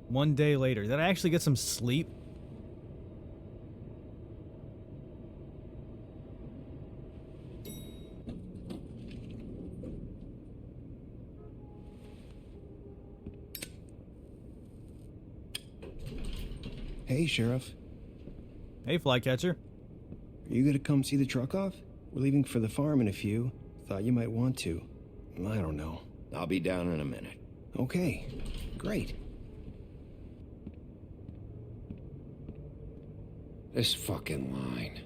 One day later. Did I actually get some sleep? Hey, Sheriff. Hey, Flycatcher. Are you gonna come see the truck off? We're leaving for the farm in a few. Thought you might want to. I don't know. I'll be down in a minute. Okay. Great. This fucking line.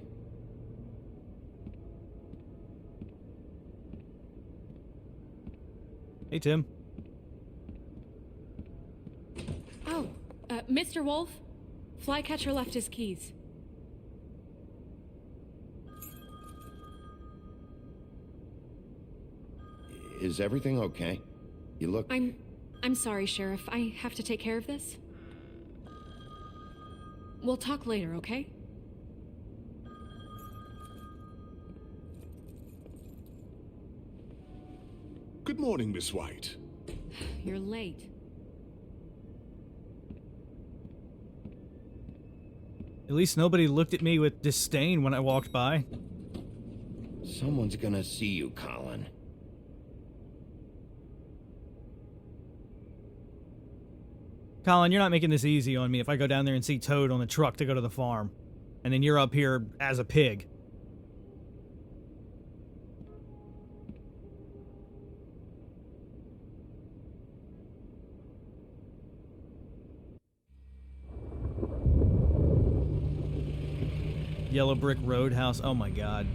Hey, Tim. Oh, Mr. Wolf, Flycatcher left his keys. Is everything okay? You look... I'm sorry, Sheriff. I have to take care of this. We'll talk later, okay? Good morning, Miss White. You're late. At least nobody looked at me with disdain when I walked by. Someone's gonna see you, Colin. Colin, you're not making this easy on me if I go down there and see Toad on the truck to go to the farm. And then you're up here as a pig. Yellow brick roadhouse. Oh my god.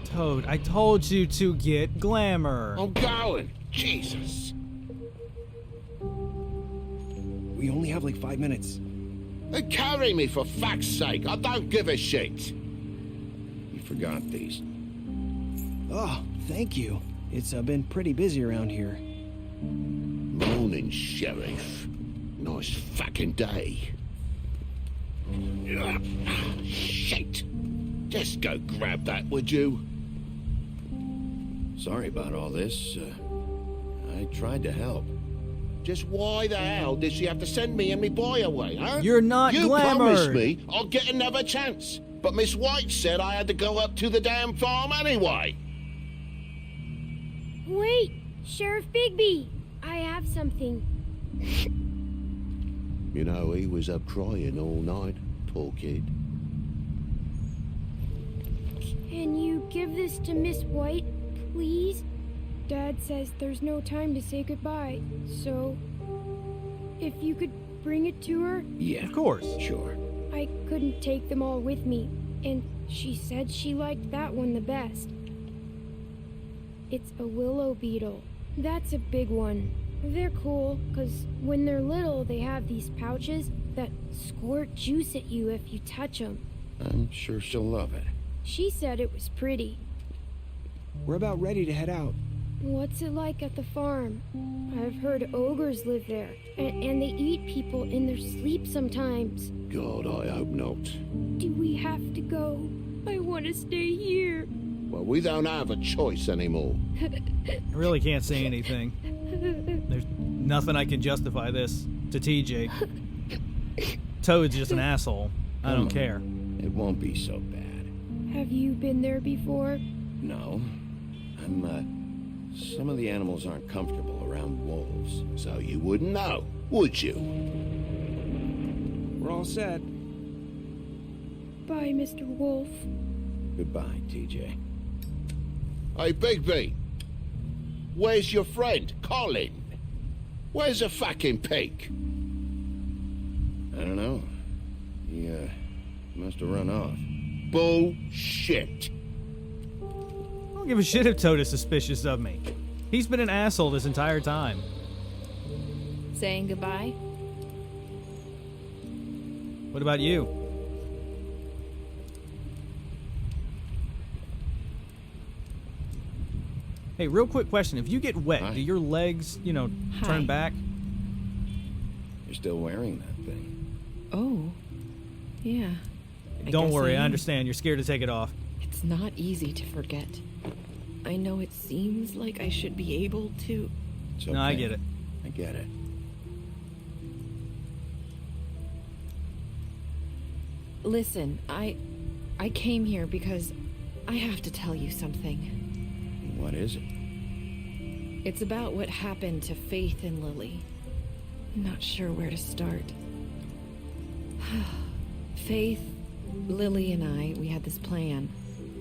Toad, I told you to get glamour. I'm going. Jesus. We only have like 5 minutes. Carry me for fuck's sake. I don't give a shit. You forgot these. Oh, thank you. It's been pretty busy around here. Morning, Sheriff. Nice fucking day. Shit. Just go grab that, would you? Sorry about all this. I tried to help. Just why the hell did she have to send me and me boy away, huh? You're not You glamored. promised me I'll get another chance. But Miss White said I had to go up to the damn farm anyway. Wait, Sheriff Bigby, I have something. You know, he was up crying all night, poor kid. Can you give this to Miss White, please? Dad says there's no time to say goodbye, so if you could bring it to her? Yeah. Of course. Sure. I couldn't take them all with me, and she said she liked that one the best. It's a willow beetle. That's a big one. They're cool, because when they're little, they have these pouches that squirt juice at you if you touch them. I'm sure she'll love it. She said it was pretty. We're about ready to head out. What's it like at the farm? I've heard ogres live there, and they eat people in their sleep sometimes. God, I hope not. Do we have to go? I want to stay here. Well, we don't have a choice anymore. I really can't say anything. There's nothing I can justify this to TJ. Toad's just an asshole. I don't care. It won't be so bad. Have you been there before? No. Some of the animals aren't comfortable around wolves. So you wouldn't know, would you? We're all set. Bye, Mr. Wolf. Goodbye, TJ. Hey, Bigby. Where's your friend, Colin? Where's the fucking pig? I don't know. He, must have run off. Bullshit. I don't give a shit if Toad is suspicious of me. He's been an asshole this entire time. Saying goodbye? What about you? Hey, real quick question. If you get wet, Hi. do your legs, turn back? You're still wearing that thing. Oh. Yeah. Don't worry, I am. understand. You're scared to take it off. It's not easy to forget. I know it seems like I should be able to. It's okay. No, I get it. I get it. Listen, I came here because I have to tell you something. What is it? It's about what happened to Faith and Lily. I'm not sure where to start. Faith, Lily, and I, we had this plan.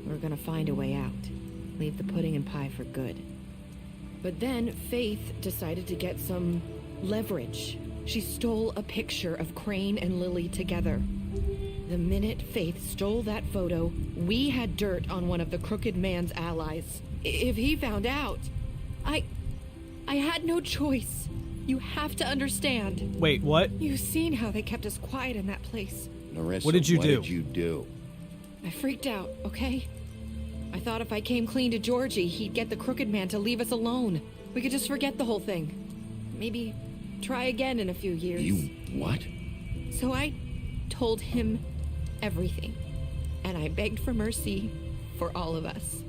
We were gonna find a way out. Leave the pudding and pie for good. But then Faith decided to get some leverage. She stole a picture of Crane and Lily together. The minute Faith stole that photo, we had dirt on one of the Crooked Man's allies. If he found out, I had no choice. You have to understand. Wait, what? You've seen how they kept us quiet in that place. Narissa, What did you do? What did you do? I freaked out, okay? I thought if I came clean to Georgie, he'd get the Crooked Man to leave us alone. We could just forget the whole thing. Maybe try again in a few years. You what? So I told him everything. And I begged for mercy for all of us.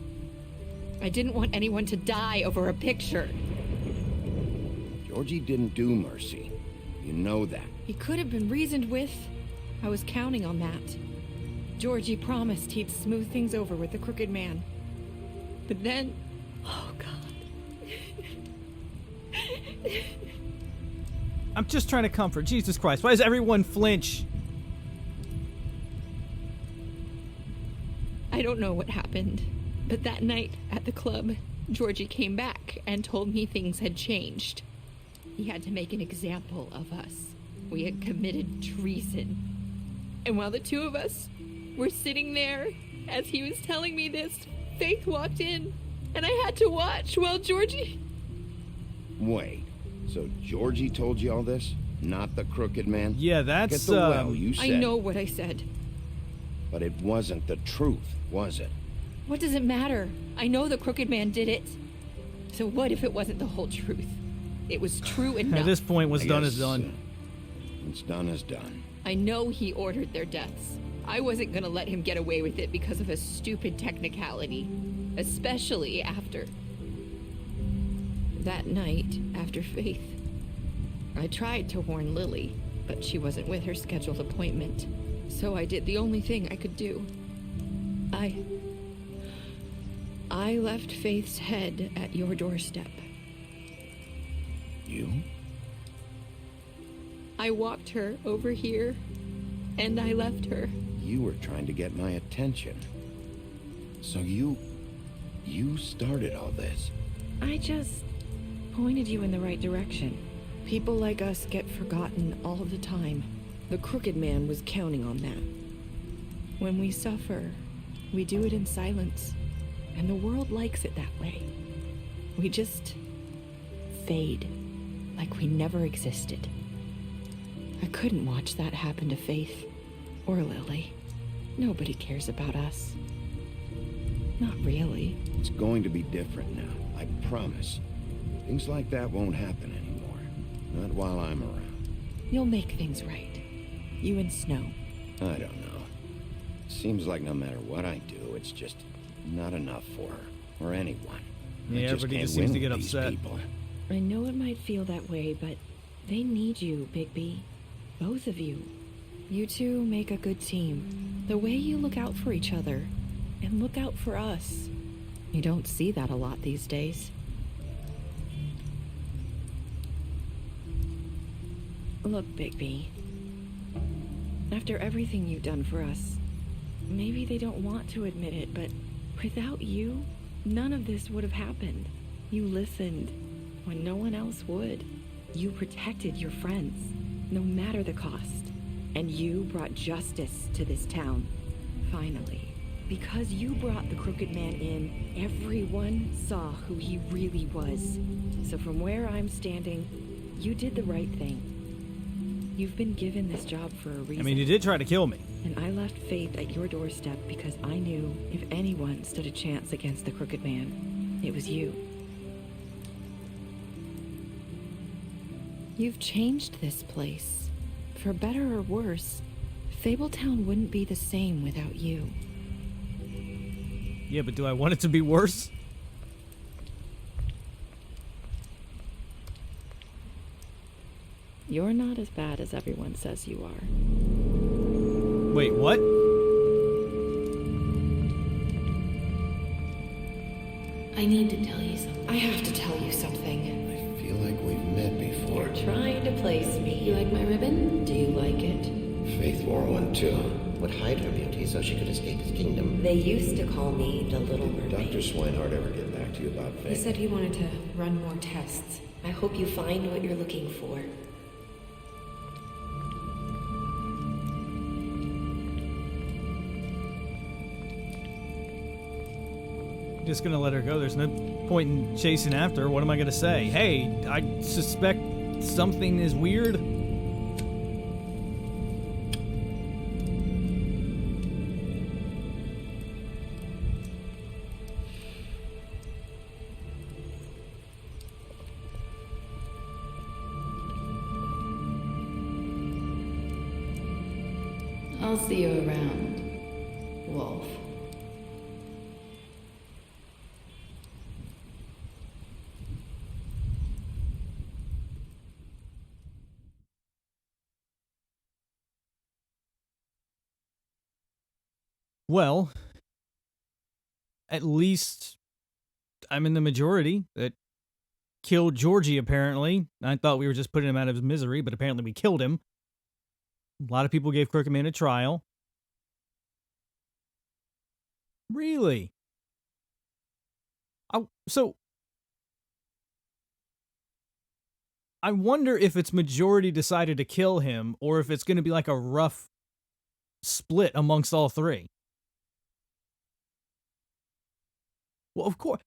I didn't want anyone to die over a picture. Georgie didn't do mercy. You know that. He could have been reasoned with. I was counting on that. Georgie promised he'd smooth things over with the Crooked Man. But then... Oh, God. I'm just trying to comfort. Jesus Christ, why does everyone flinch? I don't know what happened, but that night at the club, Georgie came back and told me things had changed. He had to make an example of us. We had committed treason. And while the two of us were sitting there, as he was telling me this, Faith walked in, and I had to watch while Georgie... Wait, so Georgie told you all this? Not the crooked man? Yeah, that's, Get the well, you said. I know what I said. But it wasn't the truth, was it? What does it matter? I know the crooked man did it. So what if it wasn't the whole truth? It was true enough. At this point, what's done is done. What's done is done. I know he ordered their deaths. I wasn't gonna let him get away with it because of a stupid technicality. Especially after... that night, after Faith. I tried to warn Lily, but she wasn't with her scheduled appointment. So I did the only thing I could do. I left Faith's head at your doorstep. You? I walked her over here, and I left her. You were trying to get my attention. So you started all this. I just pointed you in the right direction. People like us get forgotten all the time. The crooked man was counting on that. When we suffer, we do it in silence, and the world likes it that way. We just fade, like we never existed. I couldn't watch that happen to Faith or Lily. Nobody cares about us. Not really. It's going to be different now, I promise. Things like that won't happen anymore. Not while I'm around. You'll make things right. You and Snow. I don't know. Seems like no matter what I do, it's just not enough for her or anyone. Yeah, everybody just seems to get upset. People. I know it might feel that way, but they need you, Bigby. Both of you. You two make a good team. The way you look out for each other and look out for us. You don't see that a lot these days. Look, Bigby. After everything you've done for us, maybe they don't want to admit it, but without you, none of this would have happened. You listened when no one else would. You protected your friends, no matter the cost. And you brought justice to this town. Finally. Because you brought the crooked man in, everyone saw who he really was. So from where I'm standing, you did the right thing. You've been given this job for a reason. I mean, you did try to kill me. And I left Faith at your doorstep because I knew if anyone stood a chance against the crooked man, it was you. You've changed this place. For better or worse, Fabletown wouldn't be the same without you. Yeah, but do I want it to be worse? You're not as bad as everyone says you are. Wait, what? I need to tell you something. I have to tell you something. I feel like we've met before. You're trying to place me. You like my ribbon? Do you like it? Faith wore one too. Would hide her beauty so she could escape his kingdom. They used to call me the Little Mermaid. Dr. Swinehart ever get back to you about Faith? He said he wanted to run more tests. I hope you find what you're looking for. Just gonna let her go. There's no point in chasing after her. What am I gonna say? Hey, I suspect something is weird. I'll see you around, Wolf. Well, at least I'm in the majority that killed Georgie, apparently. I thought we were just putting him out of his misery, but apparently we killed him. A lot of people gave Crooked Man a trial. Really? So, I wonder if it's majority decided to kill him, or if it's going to be like a rough split amongst all three. Well, of course.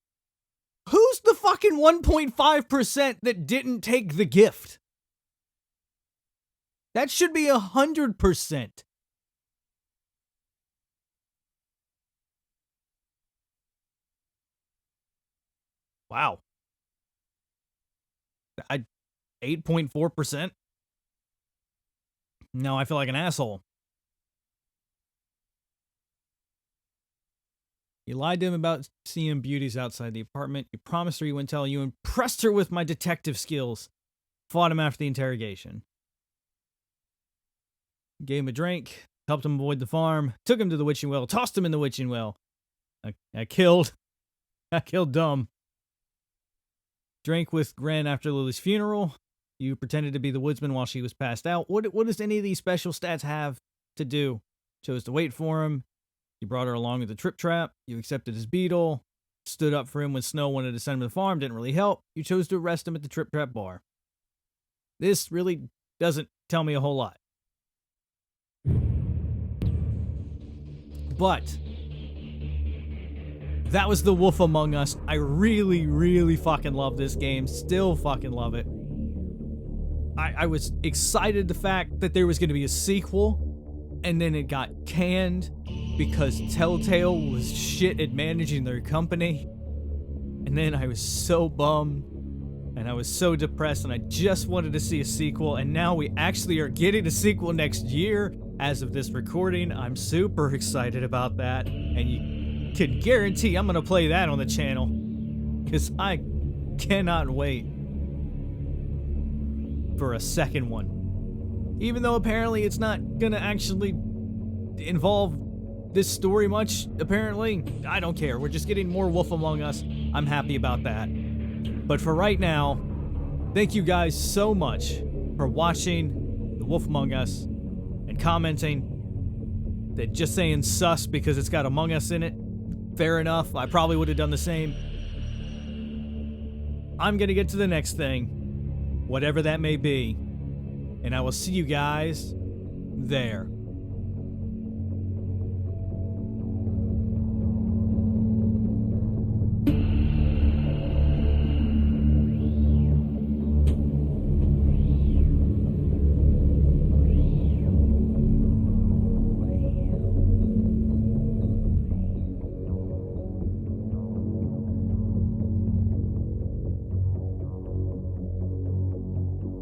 Who's the fucking 1.5% that didn't take the gift? That should be 100%. Wow. 8.4%? No, I feel like an asshole. You lied to him about seeing beauties outside the apartment. You promised her you wouldn't tell. You impressed her with my detective skills. Fought him after the interrogation. Gave him a drink. Helped him avoid the farm. Took him to the witching well. Tossed him in the witching well. I killed Dumb. Drank with Gren after Lily's funeral. You pretended to be the woodsman while she was passed out. What does any of these special stats have to do? Chose to wait for him. You brought her along with the trip trap. You accepted his beetle. Stood up for him when Snow wanted to send him to the farm. Didn't really help. You chose to arrest him at the trip trap bar. This really doesn't tell me a whole lot. But that was The Wolf Among Us. I really, really fucking love this game. Still fucking love it. I was excited the fact that there was going to be a sequel, and then it got canned because Telltale was shit at managing their company. And then I was so bummed, and I was so depressed, and I just wanted to see a sequel, and now we actually are getting a sequel next year. As of this recording, I'm super excited about that, and you can guarantee I'm going to play that on the channel, because I cannot wait for a second one. Even though apparently it's not going to actually involve this story much, apparently. I don't care. We're just getting more Wolf Among Us. I'm happy about that. But for right now, thank you guys so much for watching The Wolf Among Us and commenting that just saying sus because it's got Among Us in it. Fair enough. I probably would have done the same. I'm going to get to the next thing, whatever that may be, and I will see you guys there.